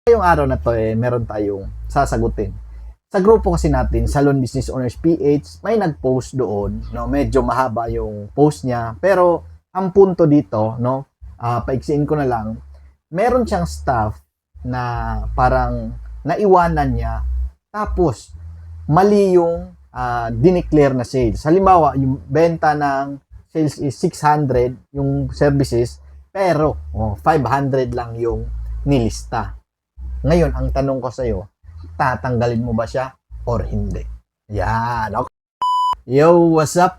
Ngayong araw na to meron tayong sasagutin. Sa grupo kasi natin, Salon Business Owners PH, may nag-post doon, no, medyo mahaba yung post niya, pero ang punto dito, no, paiksiin ko na lang, meron siyang staff na parang naiwanan niya, tapos mali yung dineclare na sales. Halimbawa, yung benta ng sales is 600 yung services, pero 500 lang yung nilista. Ngayon, ang tanong ko sa'yo, tatanggalin mo ba siya or hindi? Yan. Okay. Yo, what's up?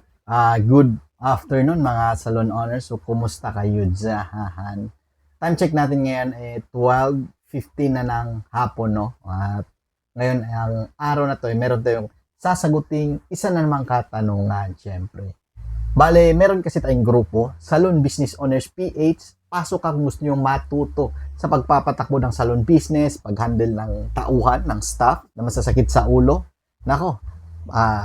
Good afternoon mga salon owners. So, kumusta kayo dyan? Time check natin ngayon 12:15 na ng hapon, no? At ngayon, ang araw na to, meron tayong sasaguting isa na namang katanungan, syempre. Bale, meron kasi tayong grupo, Salon Business Owners PH. Pasok kung gusto nyo matuto sa pagpapatakbo ng salon business, pag-handle ng tauhan, ng staff na masasakit sa ulo. Nako,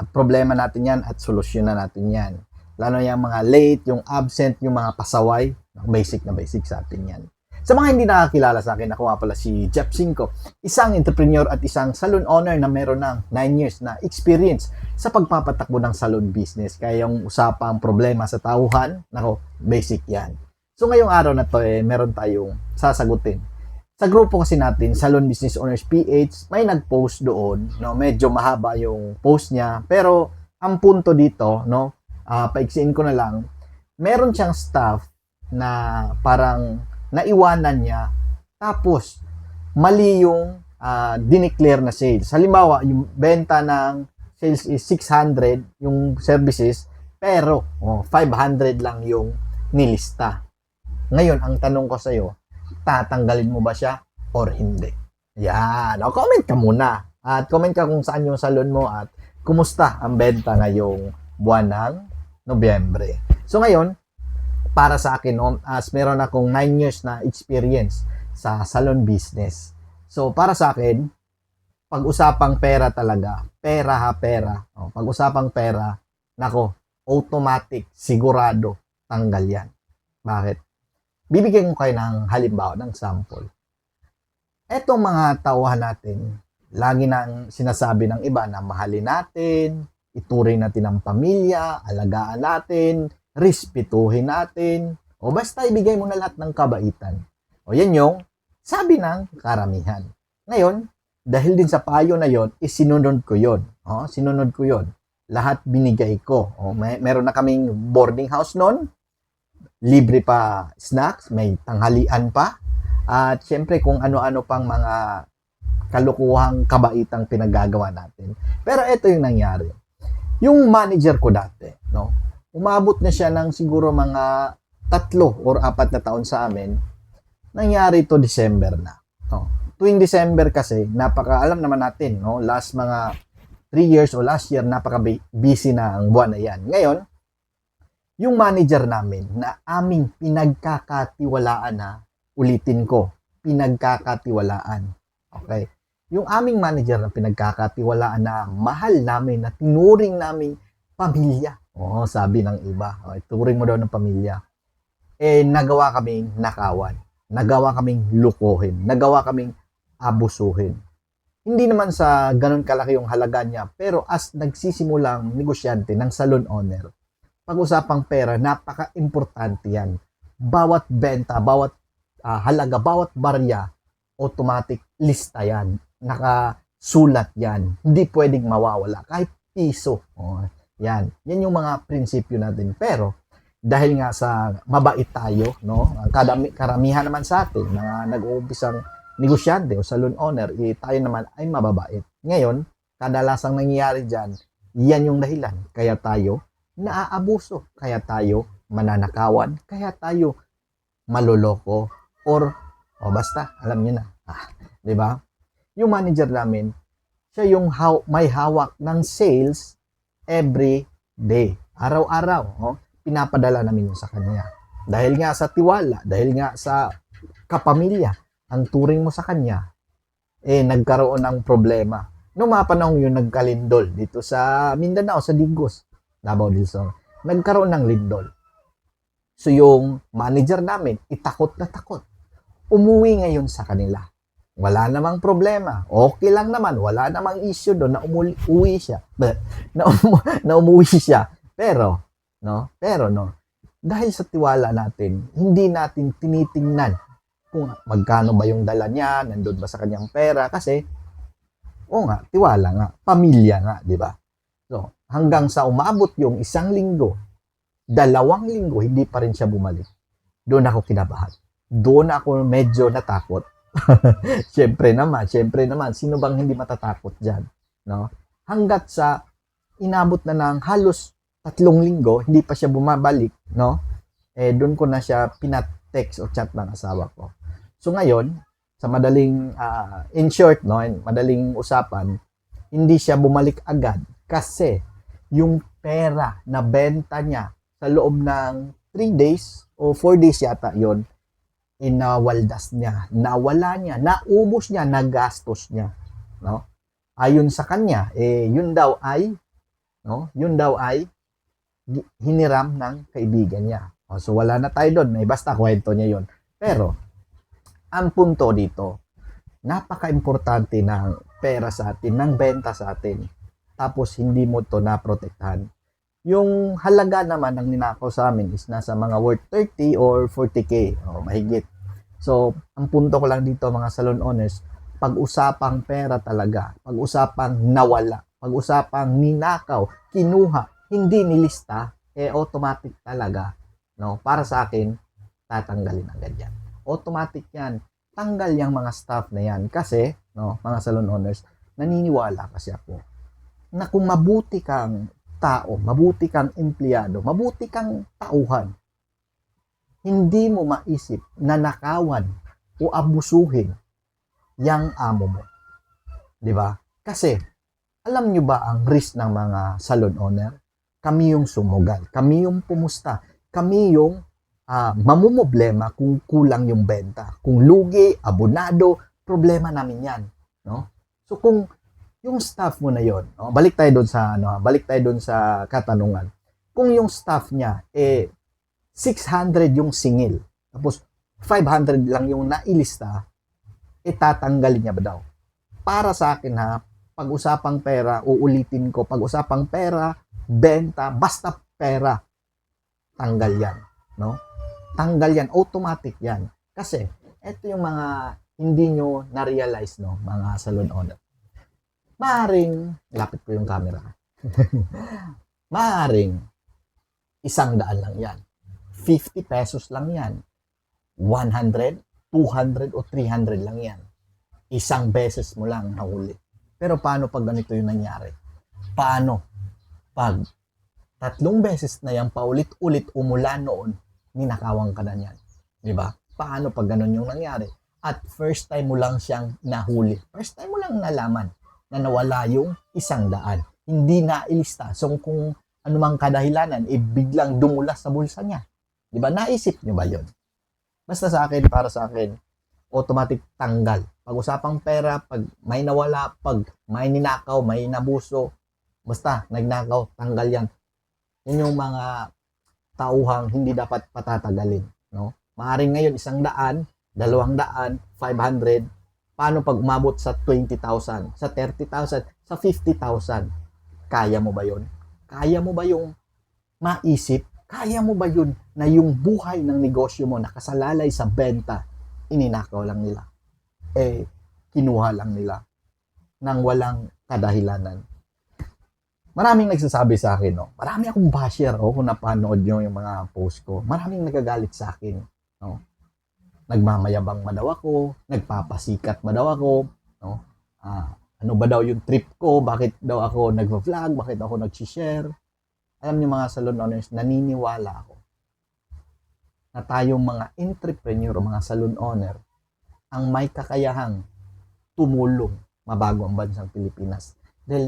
problema natin yan at solusyonan natin yan. Lalo yung mga late, yung absent, yung mga pasaway. Basic na basic sa atin yan. Sa mga hindi nakakilala sa akin, ako nga pala si Jeff Cinco, isang entrepreneur at isang salon owner na meron ng 9 years na experience sa pagpapatakbo ng salon business. Kaya yung usapang problema sa tauhan, nako, basic yan. So ngayong araw na to meron tayong sasagutin. Sa grupo kasi natin, Salon Business Owners PH, may nag-post doon, no, medyo mahaba yung post niya, pero ang punto dito, no, paiksiin ko na lang, meron siyang staff na parang naiwanan niya, tapos mali yung dineclare na sales. Halimbawa, yung benta ng sales is 600 yung services, pero 500 lang yung nilista. Ngayon, ang tanong ko sa'yo, tatanggalin mo ba siya or hindi? Yan. O, comment ka muna. At comment ka kung saan yung salon mo at kumusta ang benta ngayong buwan ng Nobyembre. So ngayon, para sa akin, as meron akong 9 years na experience sa salon business. So para sa akin, pag-usapang pera talaga, pera ha pera. Pag-usapang pera, nako, automatic, sigurado, tanggal yan. Bakit? Bibigyan ko kayo ng halimbawa, ng sample. Etong mga tauhan natin, lagi nang sinasabi ng iba na mahalin natin, ituring natin ang pamilya, alagaan natin, respetuhin natin, o basta ibigay mo na lahat ng kabaitan. O yan yung sabi ng karamihan. Ngayon, dahil din sa payo na yon, sinunod ko yon. Sinunod ko yon. Lahat binigay ko. Meron na kaming boarding house noon, libre pa snacks, may tanghalian pa, at syempre kung ano-ano pang mga kalukuhang kabaitang pinagagawa natin. Pero ito yung nangyari. Yung manager ko dati, no, umabot na siya ng siguro mga 3 or 4 na taon sa amin. Nangyari to December na. Tuwing December kasi, alam naman natin, no, last mga 3 years o last year, napaka-busy na ang buwan na yan. Ngayon, yung manager namin na aming pinagkakatiwalaan ulitin ko, pinagkakatiwalaan. Okay? Yung aming manager na pinagkakatiwalaan na mahal namin, na tinuring namin pamilya. Sabi ng iba, turing mo daw ng pamilya. Nagawa kaming nakawan. Nagawa kaming lukuhin. Nagawa kaming abusuhin. Hindi naman sa ganun kalaki yung halaga niya, pero as nagsisimulang negosyante ng salon owner, pag-usapang pera, napaka-importante yan. Bawat benta, bawat halaga, bawat barya, automatic lista yan. Nakasulat yan. Hindi pwedeng mawawala. Kahit piso. Yan. Yan yung mga prinsipyo natin. Pero, dahil nga sa mabait tayo, no? Karamihan naman sa atin, mga nag-uumpisang negosyante o salon owner, tayo naman ay mababait. Ngayon, kadalasang nangyayari dyan, yan yung dahilan. Kaya tayo naaabuso, kaya tayo mananakawan, kaya tayo maloloko, or basta, alam niyo na. 'Di ba? Yung manager namin, siya yung may hawak ng sales every day. Araw-araw, pinapadala namin yun sa kanya. Dahil nga sa tiwala, dahil nga sa kapamilya, ang turing mo sa kanya, nagkaroon ng problema. Noong mga panahon yun, nagkalindol dito sa Mindanao, sa Digos, Davao del Sur. Nagkaroon ng lindol. So yung manager namin, itakot na takot. Umuwi ngayon sa kanila. wala namang problema. Okay lang naman, wala namang issue doon na umuwi siya. Na umuwi siya. Pero dahil sa tiwala natin, hindi natin tinitingnan kung magkano ba yung dala niya, nandun ba sa kanyang pera, kasi, tiwala nga, pamilya nga, di ba? So, hanggang sa umabot yung 1 linggo, 2 linggo, hindi pa rin siya bumalik. Doon ako kinabahan. Doon ako medyo natakot. Siyempre naman, sino bang hindi matatakot dyan? No? Hanggat sa inabot na ng halos 3 linggo, hindi pa siya bumabalik, no? Doon ko na siya pinatext o chat ng asawa ko. So ngayon, sa madaling, in short, no, madaling usapan, hindi siya bumalik agad kasi yung pera na benta niya sa loob ng 3 days o 4 days yata yon, inawaldas niya, nawala niya, naubos niya, nagastos niya, no? Ayon sa kanya, yun daw ay hiniram ng kaibigan niya. So wala na tayo doon, may basta kwento niya yon. Pero ang punto dito, napaka-importante ng pera sa atin, ng benta sa atin. Tapos hindi mo to naprotektahan. Yung halaga naman ng ninakaw sa amin is nasa mga worth 30 or 40k, mahigit. So, ang punto ko lang dito mga salon owners, pag-usapang pera talaga, pag-usapang nawala, pag-usapang ninakaw, kinuha, hindi nilista, automatic talaga, no? Para sa akin, tatanggalin agad yan. Automatic yan. Tanggal yung mga staff na yan. Kasi, no, mga salon owners, naniniwala kasi ako na kung mabuti kang tao, mabuti kang empleyado, mabuti kang tauhan, hindi mo maisip na nakawan o abusuhin yang amo mo. Di ba? Kasi, alam nyo ba ang risk ng mga salon owner? Kami yung sumugal. Kami yung pumusta. Kami yung mamumblema kung kulang yung benta. Kung lugi, abonado, problema namin yan. No? So, kung yung staff mo na yon, no? Balik tayo doon sa katanungan. Kung yung staff niya, 600 yung singil, tapos 500 lang yung nailista, tatanggalin niya ba daw? Para sa akin pag-usapang pera, uulitin ko, pag-usapang pera, benta, basta pera, tanggal yan, no? Tanggal yan, automatic yan. Kasi, ito yung mga hindi nyo na-realize, no, mga salon owner. Maaring, lapit ko yung camera. Maaring, 100 lang yan. 50 pesos lang yan. 100, 200 o 300 lang yan. Isang beses mo lang nahuli. Pero paano pag ganito yung nangyari? Paano pag 3 beses na yan paulit-ulit umula noon, ninakawan ka na yan? Diba? Paano pag ganun yung nangyari? At first time mo lang siyang nahuli. First time mo lang nalaman na nawala yung 100. Hindi na ilista. So kung anumang kadahilanan, biglang dumulas sa bulsa niya. Diba? Naisip niyo ba yun? Basta sa akin, para sa akin, automatic tanggal. Pag-usapang pera, pag may nawala, pag may ninakaw, may nabuso, basta nagnakaw, tanggal yan. Yan yung mga tauhang hindi dapat patatagalin. No? Maaring ngayon 100, 200, 500. Paano pag umabot sa 20,000, sa 30,000, sa 50,000? Kaya mo ba yun? Kaya mo ba yung maisip? Kaya mo ba yun na yung buhay ng negosyo mo nakasalalay sa benta, ininakaw lang nila? Kinuha lang nila nang walang kadahilanan. Maraming nagsasabi sa akin, no? Marami akong basher, kung napanood nyo yung mga post ko. Maraming nagagalit sa akin, no? Nagmamayabang ba daw ako? Nagpapasikat ba daw ako? No? Ano ba daw yung trip ko? Bakit daw ako nag-vlog? Bakit ako nag-share? Alam niyo mga salon owners, naniniwala ako na tayong mga entrepreneur o mga salon owner ang may kakayahang tumulong mabago ang bansang Pilipinas. Dahil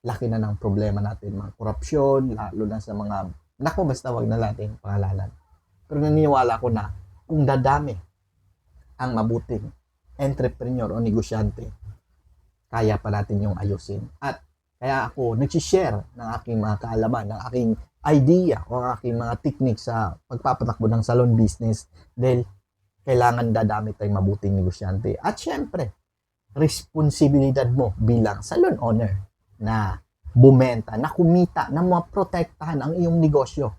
laki na ng problema natin, mga korupsyon, lalo na sa mga, basta wag na natin pangalanan. Pero naniniwala ko na kung dadami ang mabuting entrepreneur o negosyante, kaya pa natin yung ayusin. At kaya ako nag-share ng aking mga kaalaman, ng aking idea o aking mga technique sa pagpapatakbo ng salon business dahil kailangan dadami tayong mabuting negosyante. At syempre, responsibilidad mo bilang salon owner na bumenta, na kumita, na maprotektahan ang iyong negosyo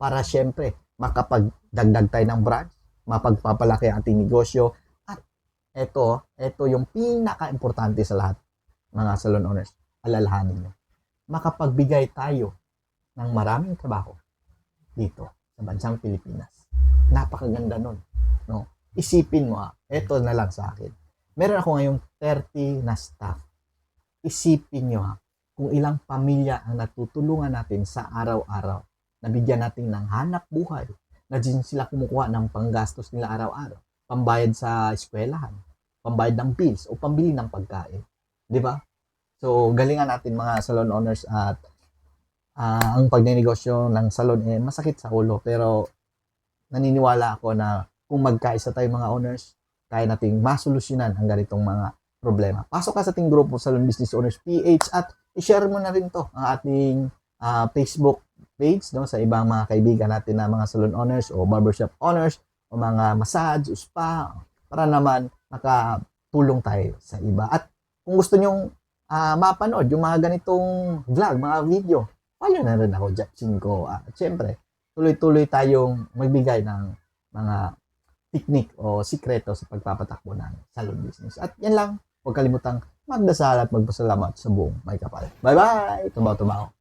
para syempre makapagdagdag tayo ng branch, mapagpapalaki ang ating negosyo. At ito yung pinaka-importante sa lahat, mga salon owners, alalahanin nyo. Makapagbigay tayo ng maraming trabaho dito sa bansang Pilipinas. Napakaganda nun. No? Isipin mo, ito na lang sa akin. Meron ako ngayong 30 na staff. Isipin nyo, kung ilang pamilya ang natutulungan natin sa araw-araw. Nabigyan natin ng hanap buhay. Na din sila kumukuha ng panggastos nila araw-araw. Pambayad sa eskwelahan, pambayad ng bills, o pambili ng pagkain. Di ba? So, galingan natin mga salon owners at ang pagnenegosyo ng salon masakit sa ulo. Pero naniniwala ako na kung magkaisa tayo mga owners, kaya nating masolusyonan ang ganitong mga problema. Pasok ka sa ating grupo Salon Business Owners PH at i-share mo na rin to ang ating Facebook page, no, sa ibang mga kaibigan natin na mga salon owners o barbershop owners o mga massage, spa, para naman makatulong tayo sa iba. At kung gusto nyong mapanood yung mga ganitong vlog, mga video, follow na rin ako, Japsin ko. Siyempre, tuloy-tuloy tayong magbigay ng mga technique o sikreto sa pagpapatakbo ng salon business. At yan lang, huwag kalimutang magdasal at magpasalamat sa buong may kapal. Bye-bye! Tumaw-tumaw!